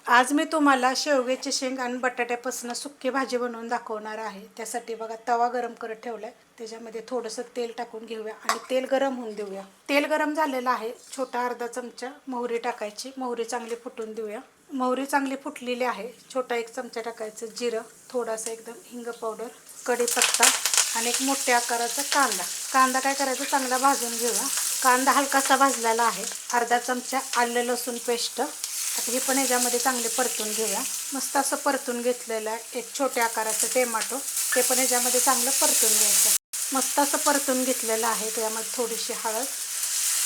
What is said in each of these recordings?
आज मी तुम्हाला शेवग्याची शेंग आणि बटाट्यापासून सुक्की भाजी बनवून दाखवणार आहे। त्यासाठी बघा तवा गरम करत ठेवलाय। त्याच्यामध्ये थोडंसं तेल टाकून घेऊया आणि तेल गरम होऊन देऊया। तेल गरम झालेलं आहे। छोटा अर्धा चमचा मोहरी टाकायची। मोहरी चांगली फुटून देऊया। मोहरी चांगली फुटलेली आहे। छोटा एक चमचा टाकायचं जिरं, थोडासा एकदम हिंग पावडर, कढीपत्ता आणि एक मोठ्या आकाराचा कांदा। कांदा काय करायचं चांगला भाजून घेऊया। कांदा हलकासा भाजलेला आहे। अर्धा चमचा आलं लसूण पेस्ट। आता हे पण ह्याच्यामध्ये चांगले परतून घेऊया। मस्त असं परतून घेतलेलं आहे। एक छोट्या आकाराचं टोमॅटो, ते पण ह्याच्यामध्ये चांगलं परतून घ्यायचं। मस्त असं परतून घेतलेलं आहे। त्यामध्ये थोडीशी हळद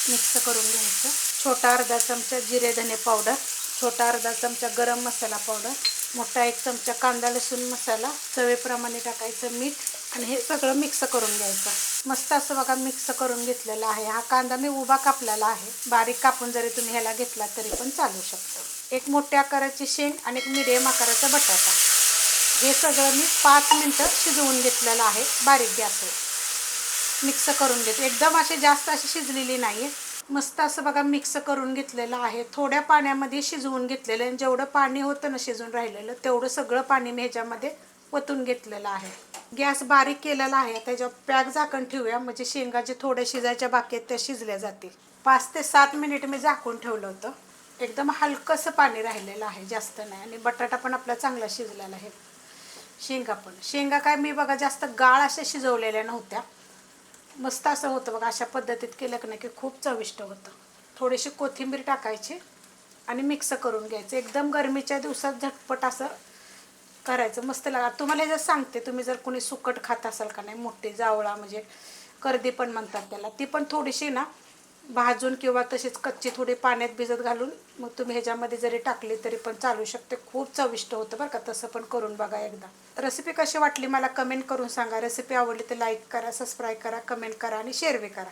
मिक्स करून घ्यायचं। छोटा अर्धा चमचा जिरे धने पावडर, छोटा अर्धा चमचा गरम मसाला पावडर, मोठा एक चमचा कांदा लसूण मसाला, चवीप्रमाणे टाकायचं मीठ आणि हे सगळं मिक्स करून घ्यायचं। मस्त असं बघा मिक्स करून घेतलेला आहे। हा कांदा मी उभा कापलेला आहे। बारीक कापून जरी तुम्ही ह्याला घेतला तरी पण चालू शकतं। एक मोठ्या आकाराची शेंग आणि एक मीडियम आकाराचा बटाटा, हे सगळं मी 5 मिनिटं शिजवून घेतलेलं आहे बारीक गॅसवर। मिक्स करून घेते। एकदम असे जास्त अशी शिजलेली नाही आहे। मस्त असं बघा मिक्स करून घेतलेलं आहे। थोड्या पाण्यामध्ये शिजवून घेतलेलं आहे। जेवढं पाणी होतं ना शिजून राहिलेलं तेवढं सगळं पाणी मी ह्याच्यामध्ये ओतून घेतलेलं आहे। गॅस बारीक केलेला आहे। त्याच्यावर पॅक झाकण ठेवूया, म्हणजे शेंगा जे थोड्या शिजायच्या बाकी आहेत त्या शिजल्या जातील। 5 ते 7 मिनिट मी झाकून ठेवलं होतं। एकदम हलकंसं पाणी राहिलेलं आहे, जास्त नाही। आणि बटाटा पण आपला चांगला शिजलेला आहे। शेंगा काय मी बघा जास्त गाळ अशा शिजवलेल्या नव्हत्या। मस्त असं होतं बघा। अशा पद्धतीत केलं की नाही की खूप चविष्ट होतं। थोडीशी कोथिंबीर टाकायची आणि मिक्स करून घ्यायचं। एकदम गरमीच्या दिवसात झटपट असं करायचं, मस्त लागतं। तुम्हाला हे सांगते, तुम्ही जर कोणी सुकट खात असाल का नाही, मोठी जावळा म्हणजे कर्दी पण म्हणतात त्याला, ती पण थोडीशी ना भाजून किंवा तशीच कच्ची थोडी पाण्यात भिजत घालून मग तुम्ही ह्याच्यामध्ये जरी टाकली तरी पण चालू शकते। खूप चविष्ट होतं बरं का। तसं पण करून बघा एकदा। रेसिपी कशी वाटली मला कमेंट करून सांगा। रेसिपी आवडली तर लाईक करा, सबस्क्राईब करा, कमेंट करा आणि शेअर बी करा।